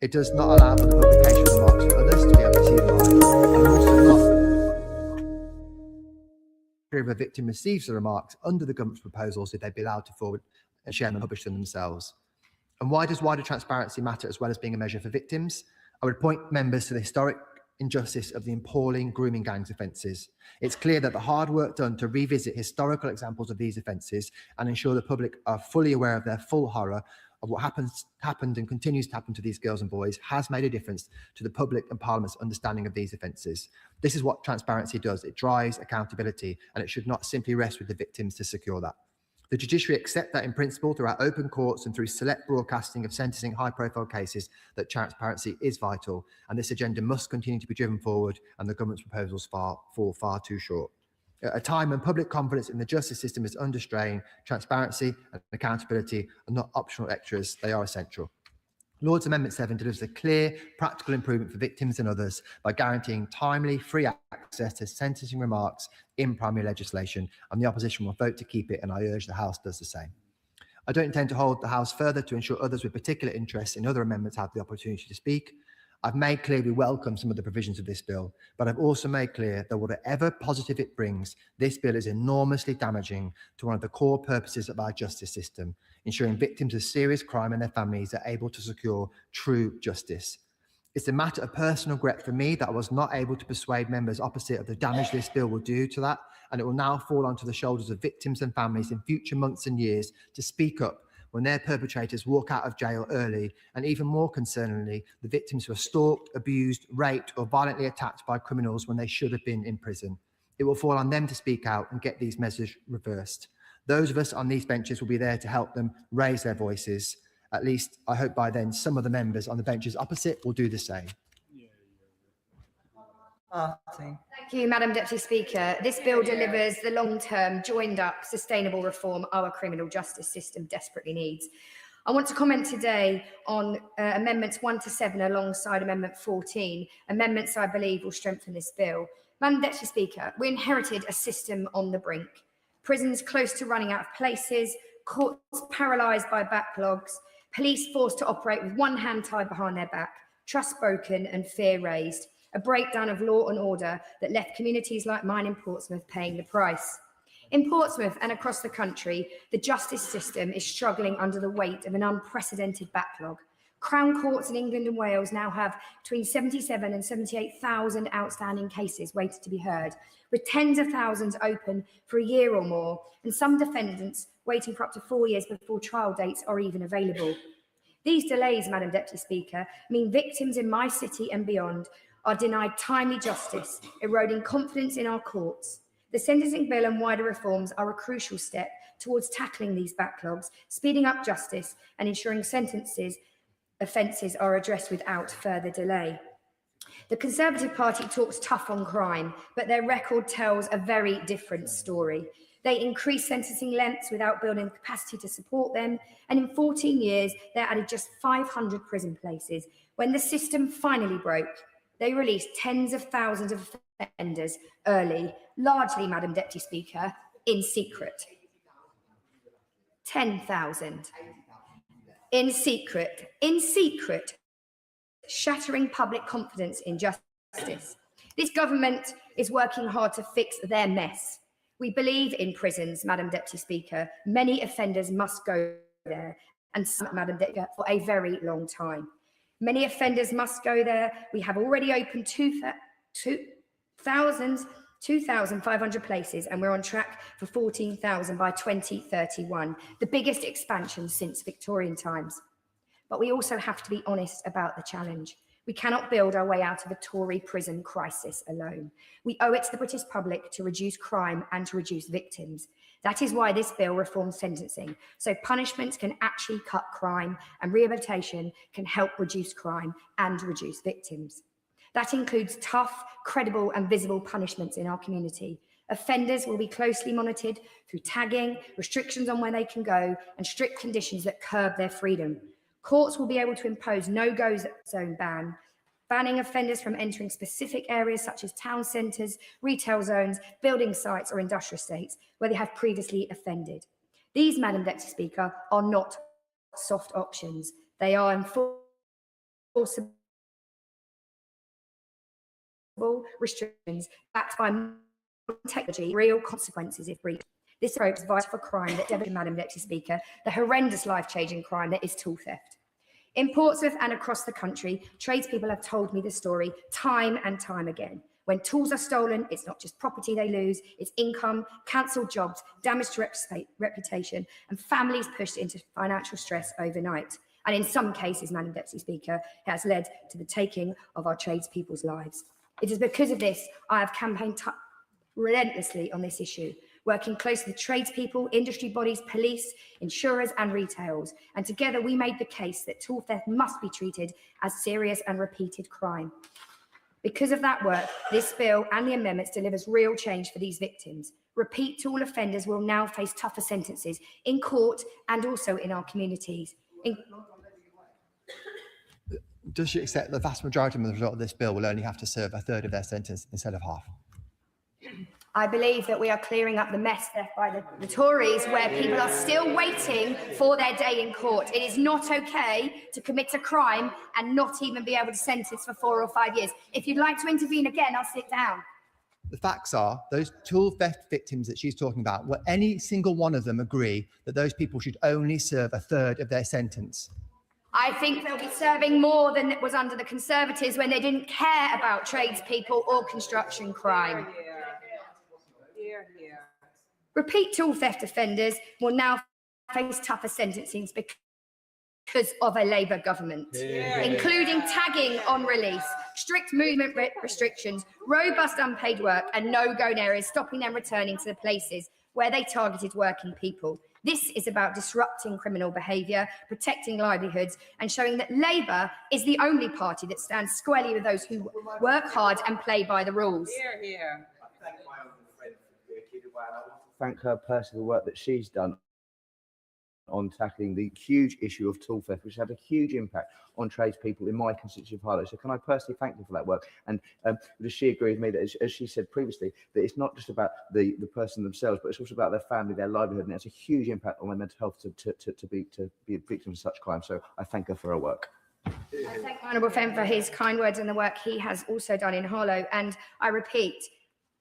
It does not allow for the publication of remarks for others to be able to see live, and also not if a victim receives the remarks under the government's proposals if they'd be allowed to forward and share them and publish them themselves. And why does wider transparency matter as well as being a measure for victims? I would point members to the historic injustice of the appalling grooming gangs offences. It's clear that the hard work done to revisit historical examples of these offences and ensure the public are fully aware of their full horror of what happened and continues to happen to these girls and boys has made a difference to the public and Parliament's understanding of these offences. This is what transparency does. It drives accountability, and it should not simply rest with the victims to secure that. The judiciary accept that in principle through our open courts and through select broadcasting of sentencing high-profile cases that transparency is vital, and this agenda must continue to be driven forward, and the government's proposals fall far too short. At a time when public confidence in the justice system is under strain, transparency and accountability are not optional extras, they are essential. Lord's Amendment 7 delivers a clear, practical improvement for victims and others by guaranteeing timely, free access to sentencing remarks in primary legislation, and the opposition will vote to keep it, and I urge the House does the same. I don't intend to hold the House further to ensure others with particular interests in other amendments have the opportunity to speak. I've made clear we welcome some of the provisions of this bill, but I've also made clear that whatever positive it brings, this bill is enormously damaging to one of the core purposes of our justice system, ensuring victims of serious crime and their families are able to secure true justice. It's a matter of personal regret for me that I was not able to persuade members opposite of the damage this bill will do to that, and it will now fall onto the shoulders of victims and families in future months and years to speak up when their perpetrators walk out of jail early, and even more concerningly, the victims who are stalked, abused, raped, or violently attacked by criminals when they should have been in prison. It will fall on them to speak out and get these measures reversed. Those of us on these benches will be there to help them raise their voices. At least, I hope by then, some of the members on the benches opposite will do the same. Thank you, Madam Deputy Speaker. This bill delivers the long-term, joined-up, sustainable reform our criminal justice system desperately needs. I want to comment today on Amendments 1 to 7 alongside Amendment 14, amendments I believe will strengthen this bill. Madam Deputy Speaker, we inherited a system on the brink. Prisons close to running out of places, courts paralysed by backlogs, police forced to operate with one hand tied behind their back, trust broken and fear raised. A breakdown of law and order that left communities like mine in Portsmouth paying the price. In Portsmouth and across the country, the justice system is struggling under the weight of an unprecedented backlog. Crown courts in England and Wales now have between 77 and 78,000 outstanding cases waiting to be heard, with tens of thousands open for a year or more, and some defendants waiting for up to 4 years before trial dates are even available. These delays, Madam Deputy Speaker, mean victims in my city and beyond are denied timely justice, eroding confidence in our courts. The sentencing bill and wider reforms are a crucial step towards tackling these backlogs, speeding up justice and ensuring offences are addressed without further delay. The Conservative Party talks tough on crime, but their record tells a very different story. They increased sentencing lengths without building the capacity to support them, and in 14 years, they added just 500 prison places. When the system finally broke, they released tens of thousands of offenders early, largely, Madam Deputy Speaker, in secret. 10,000. In secret, shattering public confidence in justice. This government is working hard to fix their mess. We believe in prisons, Madam Deputy Speaker. Many offenders must go there, and some, Madam Deputy, for a very long time. Many offenders must go there. We have already opened 2,500 places, and we're on track for 14,000 by 2031, the biggest expansion since Victorian times. But we also have to be honest about the challenge. We cannot build our way out of a Tory prison crisis alone. We owe it to the British public to reduce crime and to reduce victims. That is why this bill reforms sentencing, so punishments can actually cut crime and rehabilitation can help reduce crime and reduce victims. That includes tough, credible and visible punishments in our community. Offenders will be closely monitored through tagging, restrictions on where they can go and strict conditions that curb their freedom. Courts will be able to impose no-go zone banning offenders from entering specific areas such as town centres, retail zones, building sites or industrial estates where they have previously offended. These, Madam Deputy Speaker, are not soft options. They are enforced enforceable restrictions backed by technology, real consequences if breached. This approach is vital for crime that devastates, Madam Deputy Speaker, the horrendous life-changing crime that is tool theft. In Portsmouth and across the country, tradespeople have told me the story time and time again. When tools are stolen, it's not just property they lose, it's income, cancelled jobs, damaged reputation, and families pushed into financial stress overnight. And in some cases, Madam Deputy Speaker, it has led to the taking of our tradespeople's lives. It is because of this I have campaigned relentlessly on this issue, working closely with tradespeople, industry bodies, police, insurers and retailers. And together we made the case that tool theft must be treated as serious and repeated crime. Because of that work, this bill and the amendments delivers real change for these victims. Repeat tool offenders will now face tougher sentences in court and also in our communities. Does she accept the vast majority of the result of this bill will only have to serve a third of their sentence instead of half? I believe that we are clearing up the mess left by the Tories, where people are still waiting for their day in court. It is not okay to commit a crime and not even be able to sentence for 4 or 5 years. If you'd like to intervene again, I'll sit down. The facts are, those tool theft victims that she's talking about, will any single one of them agree that those people should only serve a third of their sentence? I think they'll be serving more than it was under the Conservatives when they didn't care about tradespeople or construction crime. Repeat tool theft offenders will now face tougher sentencing because of a Labour government, including tagging on release, strict movement restrictions, robust unpaid work and no-go areas, stopping them returning to the places where they targeted working people. This is about disrupting criminal behaviour, protecting livelihoods and showing that Labour is the only party that stands squarely with those who work hard and play by the rules. Thank her personally for the work that she's done on tackling the huge issue of tool theft, which had a huge impact on tradespeople in my constituency of Harlow. So can I personally thank her for that work? And does she agree with me that, as she said previously, that it's not just about the person themselves, but it's also about their family, their livelihood, and it's a huge impact on their mental health to be a victim of such crime. So I thank her for her work. I thank the Honourable Friend for his kind words and the work he has also done in Harlow. And I repeat,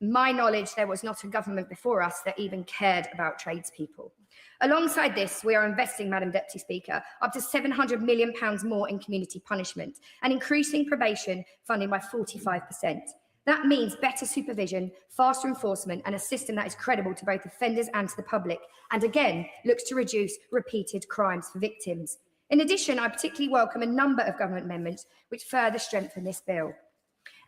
my knowledge, there was not a government before us that even cared about tradespeople. Alongside this, we are investing, Madam Deputy Speaker, up to £700 million more in community punishment and increasing probation funding by 45%. That means better supervision, faster enforcement and a system that is credible to both offenders and to the public, and again, looks to reduce repeated crimes for victims. In addition, I particularly welcome a number of government amendments which further strengthen this bill.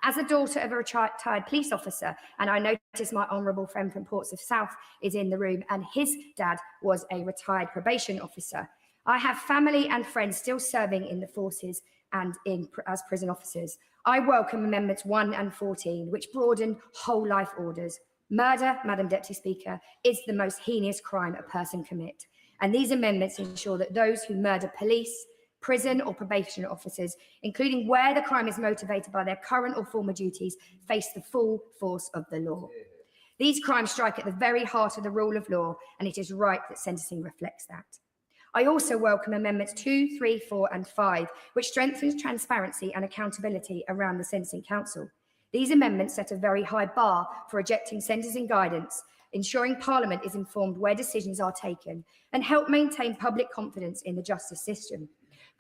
As a daughter of a retired police officer, and I notice my honourable friend from Portsmouth South is in the room, and his dad was a retired probation officer, I have family and friends still serving in the forces and as prison officers. I welcome Amendments 1 and 14, which broaden whole life orders. Murder, Madam Deputy Speaker, is the most heinous crime a person commits. And these amendments ensure that those who murder police, prison or probation officers, including where the crime is motivated by their current or former duties, face the full force of the law. These crimes strike at the very heart of the rule of law, and it is right that sentencing reflects that. I also welcome Amendments 2, 3, 4 and 5, which strengthens transparency and accountability around the Sentencing Council. These amendments set a very high bar for rejecting sentencing guidance, ensuring Parliament is informed where decisions are taken, and help maintain public confidence in the justice system.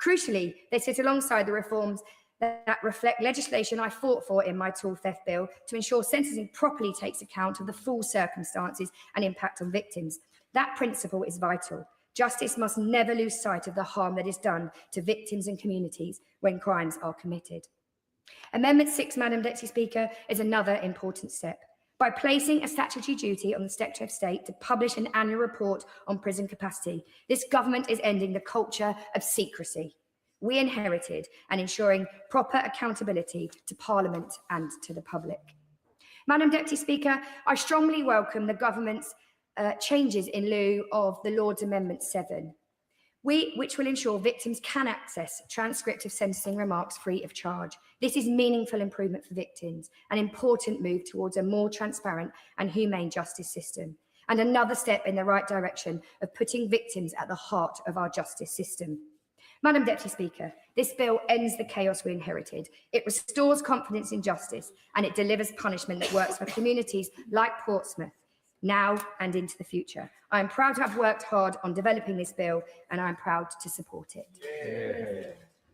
Crucially, they sit alongside the reforms that reflect legislation I fought for in my tool theft bill to ensure sentencing properly takes account of the full circumstances and impact on victims. That principle is vital. Justice must never lose sight of the harm that is done to victims and communities when crimes are committed. Amendment 6, Madam Deputy Speaker, is another important step. By placing a statutory duty on the Secretary of State to publish an annual report on prison capacity, this government is ending the culture of secrecy we inherited and ensuring proper accountability to Parliament and to the public. Madam Deputy Speaker, I strongly welcome the government's changes in lieu of the Lords Amendment 7, which will ensure victims can access transcript of sentencing remarks free of charge. This is meaningful improvement for victims, an important move towards a more transparent and humane justice system, and another step in the right direction of putting victims at the heart of our justice system. Madam Deputy Speaker, this bill ends the chaos we inherited. It restores confidence in justice and it delivers punishment that works for communities like Portsmouth now and into the future. I am proud to have worked hard on developing this bill and I am proud to support it. Yeah.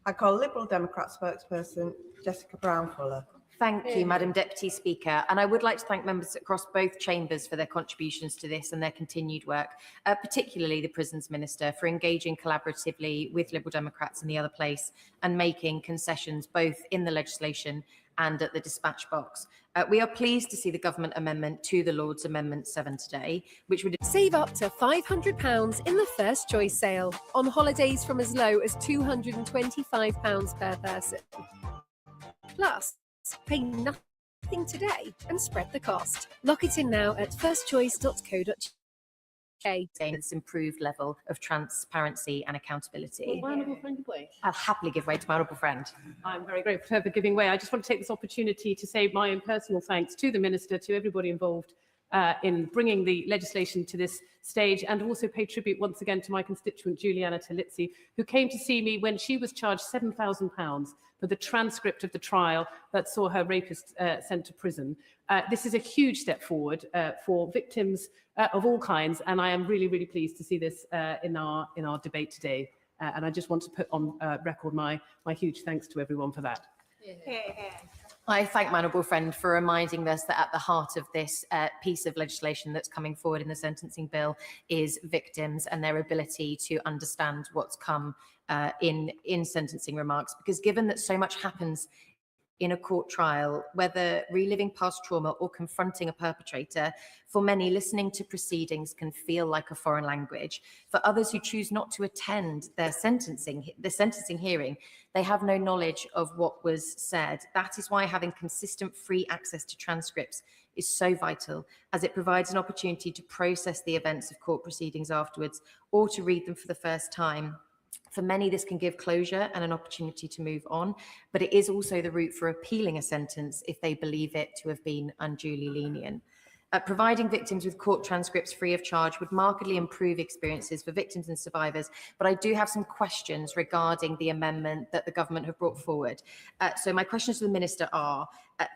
I call Liberal Democrat spokesperson Jessica Brown-Fuller. Thank you, Madam Deputy Speaker. And I would like to thank members across both chambers for their contributions to this and their continued work, particularly the Prisons Minister for engaging collaboratively with Liberal Democrats in the other place and making concessions both in the legislation and at the dispatch box. We are pleased to see the government amendment to the Lords Amendment 7 today, which would save up to £500 in the First Choice sale on holidays from as low as £225 per person. Plus, pay nothing today and spread the cost. Lock it in now at firstchoice.co.uk. Its improved level of transparency and accountability. My honourable friend, give way. I'll happily give way to my honourable friend. I'm very grateful for giving way. I just want to take this opportunity to say my own personal thanks to the Minister, to everybody involved in bringing the legislation to this stage, and also pay tribute once again to my constituent Juliana Tillitsi, who came to see me when she was charged £7,000 for the transcript of the trial that saw her rapist sent to prison. This is a huge step forward for victims of all kinds, and I am really, really pleased to see this in our debate today. And I just want to put on record my huge thanks to everyone for that. I thank my honourable friend for reminding us that at the heart of this piece of legislation that's coming forward in the sentencing bill is victims and their ability to understand what's come in sentencing remarks. Because given that so much happens in a court trial, whether reliving past trauma or confronting a perpetrator, for many, listening to proceedings can feel like a foreign language. For others who choose not to attend the sentencing hearing, they have no knowledge of what was said. That is why having consistent free access to transcripts is so vital, as it provides an opportunity to process the events of court proceedings afterwards or to read them for the first time. For many, this can give closure and an opportunity to move on, but it is also the route for appealing a sentence if they believe it to have been unduly lenient. Providing victims with court transcripts free of charge would markedly improve experiences for victims and survivors, but I do have some questions regarding the amendment that the government have brought forward. So my questions to the Minister are,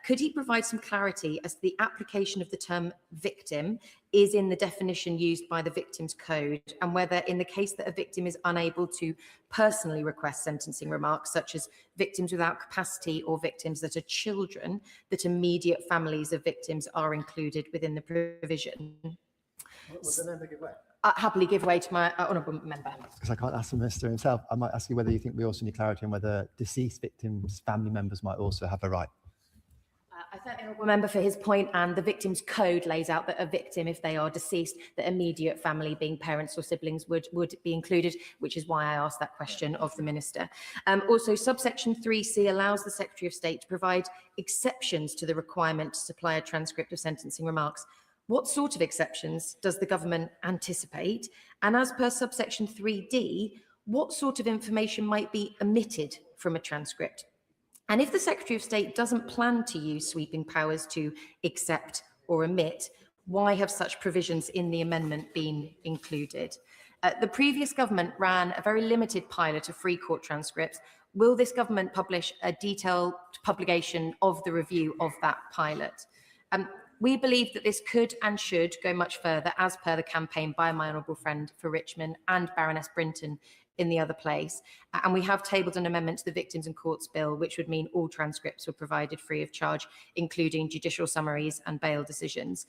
could he provide some clarity as to the application of the term victim is in the definition used by the Victims Code, and whether in the case that a victim is unable to personally request sentencing remarks, such as victims without capacity or victims that are children, that immediate families of victims are included within the provision? Would the member give way? I'll happily give way to my honourable member. Because I can't ask the Minister himself, I might ask you whether you think we also need clarity on whether deceased victims' family members might also have a right. I thank the honourable member for his point, and the Victims Code lays out that a victim, if they are deceased, the immediate family being parents or siblings would be included, which is why I asked that question of the Minister. Also, subsection 3C allows the Secretary of State to provide exceptions to the requirement to supply a transcript of sentencing remarks. What sort of exceptions does the government anticipate? And as per subsection 3D, what sort of information might be omitted from a transcript? And if the Secretary of State doesn't plan to use sweeping powers to accept or omit, why have such provisions in the amendment been included? The previous government ran a very limited pilot of free court transcripts. Will this government publish a detailed publication of the review of that pilot? We believe that this could and should go much further, as per the campaign by my honourable friend for Richmond and Baroness Brinton in the other place. And we have tabled an amendment to the Victims and Courts Bill, which would mean all transcripts were provided free of charge, including judicial summaries and bail decisions.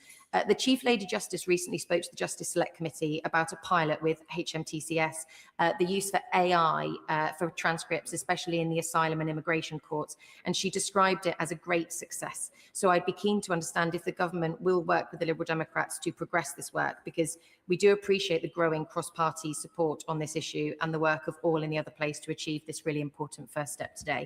The Chief Lady Justice recently spoke to the Justice Select Committee about a pilot with HMTCS, the use for AI for transcripts, especially in the asylum and immigration courts, and she described it as a great success. So I'd be keen to understand if the government will work with the Liberal Democrats to progress this work, because we do appreciate the growing cross-party support on this issue and the work of all in the other place to achieve this really important first step today.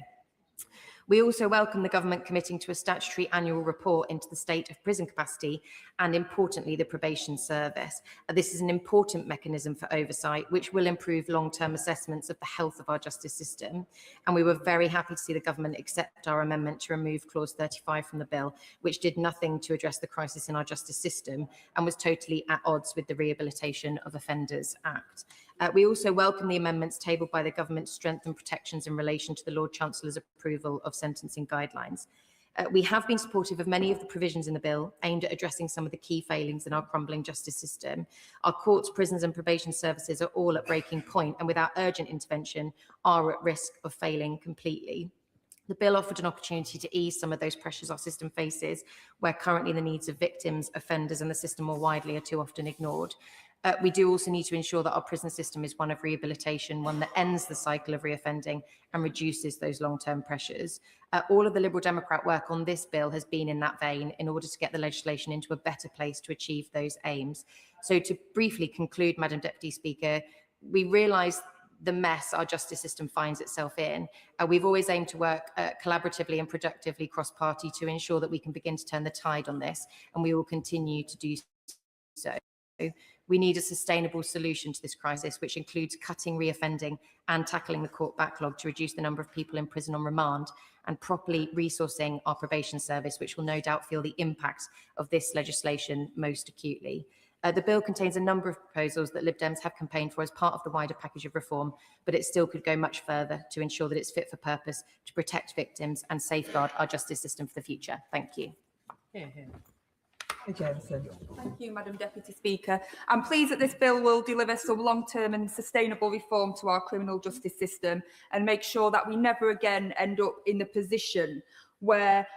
We also welcome the government committing to a statutory annual report into the state of prison capacity and, importantly, the probation service. This is an important mechanism for oversight, which will improve long-term assessments of the health of our justice system. And we were very happy to see the government accept our amendment to remove clause 35 from the bill, which did nothing to address the crisis in our justice system and was totally at odds with the Rehabilitation of Offenders Act. We also welcome the amendments tabled by the government to strengthen protections in relation to the Lord Chancellor's approval of sentencing guidelines. We have been supportive of many of the provisions in the bill aimed at addressing some of the key failings in our crumbling justice system. Our courts, prisons and probation services are all at breaking point and without urgent intervention are at risk of failing completely. The bill offered an opportunity to ease some of those pressures our system faces, where currently the needs of victims, offenders and the system more widely are too often ignored. We do also need to ensure that our prison system is one of rehabilitation, one that ends the cycle of reoffending and reduces those long-term pressures. All of the Liberal Democrat work on this bill has been in that vein in order to get the legislation into a better place to achieve those aims. So to briefly conclude, Madam Deputy Speaker, we realise the mess our justice system finds itself in. We've always aimed to work collaboratively and productively cross-party to ensure that we can begin to turn the tide on this, and we will continue to do so. We need a sustainable solution to this crisis, which includes cutting reoffending and tackling the court backlog to reduce the number of people in prison on remand, and properly resourcing our probation service, which will no doubt feel the impact of this legislation most acutely. The bill contains a number of proposals that Lib Dems have campaigned for as part of the wider package of reform, but it still could go much further to ensure that it's fit for purpose to protect victims and safeguard our justice system for the future. Thank you. Thank you, Madam Deputy Speaker. I'm pleased that this bill will deliver some long-term and sustainable reform to our criminal justice system and make sure that we never again end up in the position where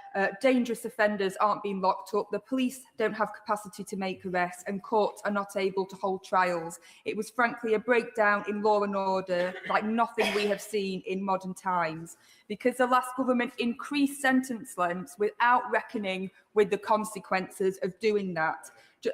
dangerous offenders aren't being locked up, the police don't have capacity to make arrests, and courts are not able to hold trials. It was frankly a breakdown in law and order like nothing we have seen in modern times, because the last government increased sentence lengths without reckoning with the consequences of doing that,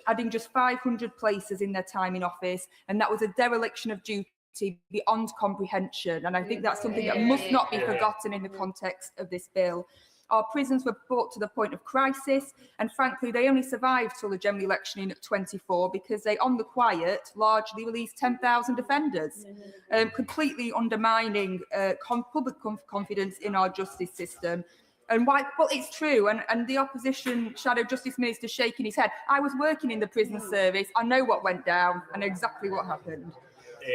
adding just 500 places in their time in office, and that was a dereliction of duty beyond comprehension. And I think that's something that must not be forgotten in the context of this bill. Our prisons were brought to the point of crisis, and frankly, they only survived till the general election in 24 because they, on the quiet, largely released 10,000 offenders, completely undermining public confidence in our justice system. And why? Well, it's true. And the opposition Shadow Justice Minister shaking his head. I was working in the prison service. I know what went down. I know exactly what happened.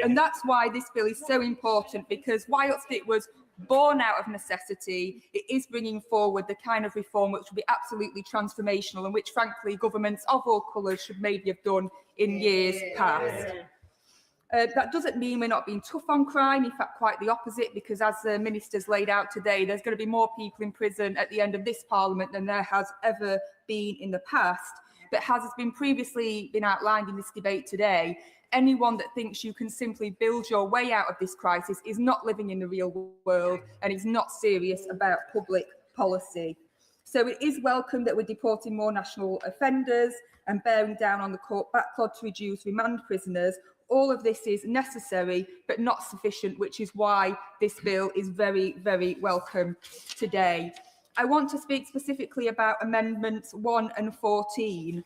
And that's why this bill is so important, because whilst it was born out of necessity, it is bringing forward the kind of reform which will be absolutely transformational and which, frankly, governments of all colours should maybe have done in years past. That doesn't mean we're not being tough on crime, in fact, quite the opposite, because as the Minister's laid out today, there's going to be more people in prison at the end of this Parliament than there has ever been in the past. But as has been previously been outlined in this debate today, anyone that thinks you can simply build your way out of this crisis is not living in the real world and is not serious about public policy. So it is welcome that we're deporting more national offenders and bearing down on the court backlog to reduce remand prisoners. All of this is necessary but not sufficient, which is why this bill is very, very welcome today. I want to speak specifically about Amendments 1 and 14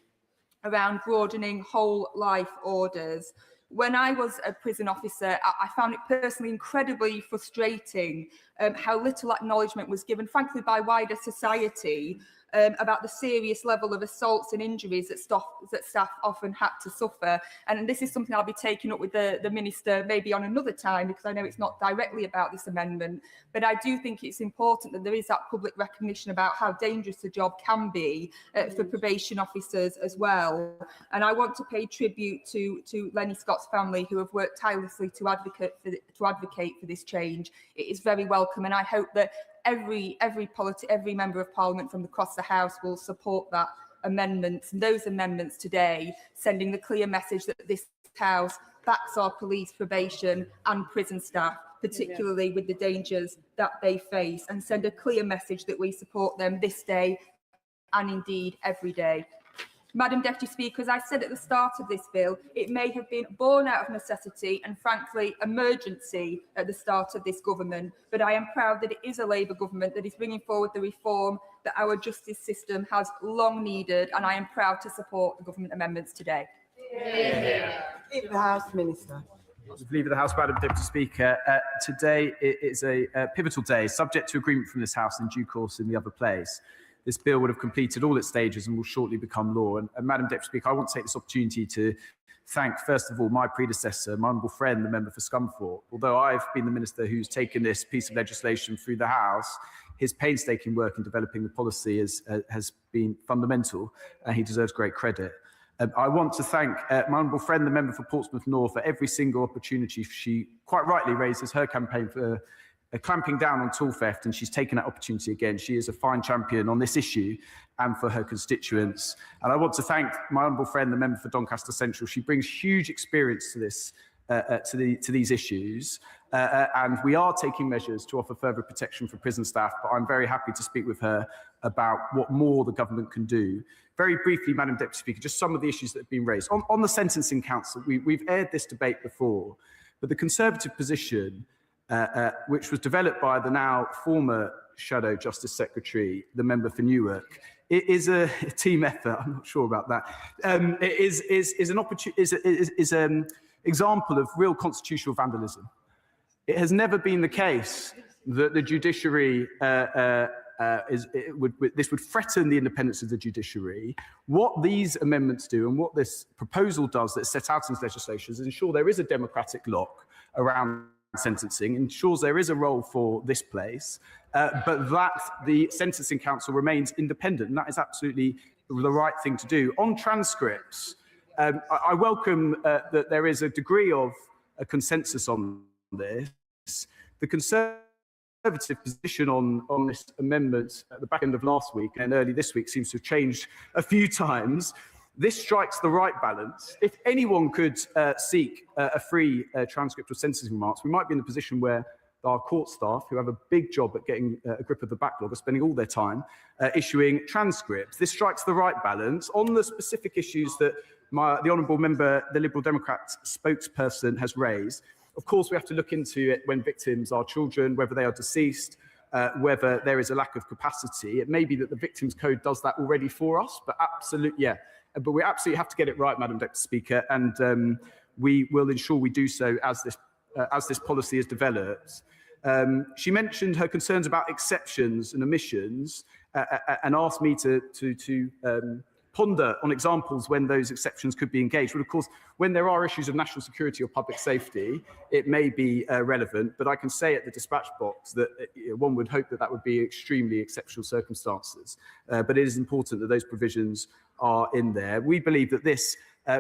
around broadening whole life orders. When I was a prison officer, I found it personally incredibly frustrating how little acknowledgement was given, frankly, by wider society about the serious level of assaults and injuries that staff often had to suffer. And this is something I'll be taking up with the Minister maybe on another time, because I know it's not directly about this amendment. But I do think it's important that there is that public recognition about how dangerous the job can be for probation officers as well. And I want to pay tribute to Lenny Scott's family, who have worked tirelessly to advocate for this change. It is very welcome, and I hope that every member of Parliament from across the House will support that amendments, and those amendments today, sending the clear message that this House backs our police, probation and prison staff, particularly with the dangers that they face, and send a clear message that we support them this day and indeed every day. Madam Deputy Speaker, as I said at the start of this bill, it may have been born out of necessity and, frankly, emergency at the start of this government, but I am proud that it is a Labour government that is bringing forward the reform that our justice system has long needed, and I am proud to support the government amendments today. Leave the House, Minister. Leave of the House, Madam Deputy Speaker. Today is a pivotal day, subject to agreement from this House in due course in the other place. this bill would have completed all its stages and will shortly become law. And Madam Deputy Speaker, I want to take this opportunity to thank, first of all, my predecessor, my honourable friend, the member for Scunthorpe. Although I've been the minister who's taken this piece of legislation through the House, his painstaking work in developing the policy has been fundamental, and he deserves great credit. I want to thank my honourable friend, the member for Portsmouth North, for every single opportunity she quite rightly raises her campaign for clamping down on tool theft, and she's taken that opportunity again. She is a fine champion on this issue and for her constituents. And I want to thank my honourable friend, the member for Doncaster Central. She brings huge experience to this, to these issues, and we are taking measures to offer further protection for prison staff. But I'm very happy to speak with her about what more the government can do. Very briefly, Madam Deputy Speaker, just some of the issues that have been raised on the Sentencing Council. We've aired this debate before, but the Conservative position, which was developed by the now former Shadow Justice Secretary, the member for Newark, it is a team effort. I'm not sure about that. It is an example of real constitutional vandalism. It has never been the case that the judiciary this would threaten the independence of the judiciary. What these amendments do and what this proposal does that's set out in this legislation is ensure there is a democratic lock around sentencing, ensures there is a role for this place, but that the Sentencing Council remains independent, and that is absolutely the right thing to do. On transcripts, I welcome that there is a degree of a consensus on this. The Conservative position on this amendment at the back end of last week and early this week seems to have changed a few times. This strikes the right balance. If anyone could seek a free transcript of sentencing remarks, we might be in a position where our court staff, who have a big job at getting a grip of the backlog, are spending all their time issuing transcripts. This strikes the right balance on the specific issues that the honourable member, the Liberal Democrat spokesperson, has raised. Of course, we have to look into it when victims are children, whether they are deceased, whether there is a lack of capacity. It may be that the Victims Code does that already for us, but absolutely, yeah. But we absolutely have to get it right, Madam Deputy Speaker, and we will ensure we do so as this policy is developed. She mentioned her concerns about exceptions and omissions, and asked me to ponder on examples when those exceptions could be engaged. But of course, when there are issues of national security or public safety, it may be relevant. But I can say at the dispatch box that one would hope that that would be extremely exceptional circumstances. But it is important that those provisions are in there. We believe that this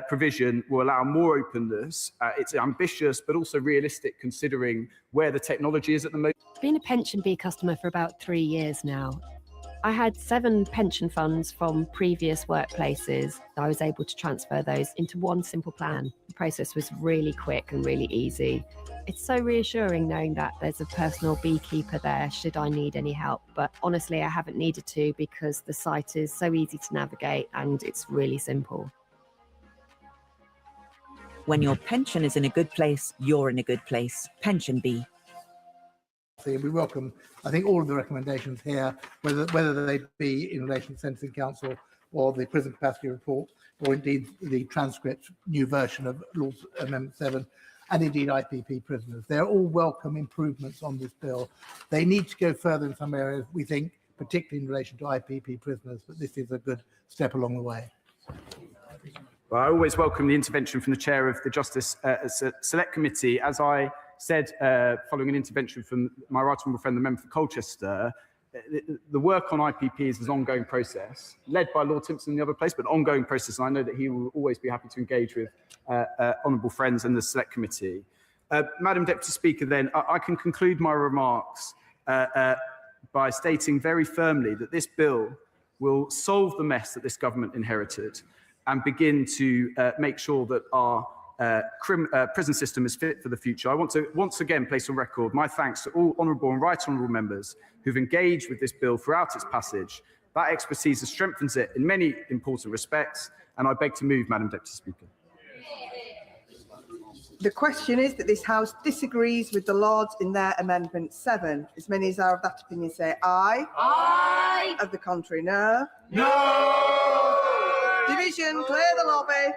provision will allow more openness. It's ambitious, but also realistic, considering where the technology is at the moment. I've been a Pension Bee customer for about 3 years now. I had 7 pension funds from previous workplaces. I was able to transfer those into one simple plan. The process was really quick and really easy. It's so reassuring knowing that there's a personal beekeeper there should I need any help. But honestly, I haven't needed to because the site is so easy to navigate and it's really simple. When your pension is in a good place, you're in a good place. Pension Bee. We welcome, I think, all of the recommendations here, whether they be in relation to the Sentencing Council or the Prison Capacity Report, or indeed the transcript new version of Laws Amendment 7, and indeed IPP prisoners. They're all welcome improvements on this bill. They need to go further in some areas, we think, particularly in relation to IPP prisoners, but this is a good step along the way. Well, I always welcome the intervention from the chair of the Justice Select Committee. As I said, following an intervention from my right honourable friend, the member for Colchester, the work on IPPs is an ongoing process, led by Lord Timpson in the other place, but an ongoing process, and I know that he will always be happy to engage with honourable friends in the Select Committee. Madam Deputy Speaker, then, I can conclude my remarks by stating very firmly that this bill will solve the mess that this government inherited and begin to make sure that our prison system is fit for the future. I want to once again place on record my thanks to all honourable and right honourable members who've engaged with this bill throughout its passage. That expertise has strengthened it in many important respects, and I beg to move, Madam Deputy Speaker. The question is that this House disagrees with the Lords in their Amendment 7. As many as are of that opinion say aye. Aye. Of the contrary, no. No. Division, clear the lobby.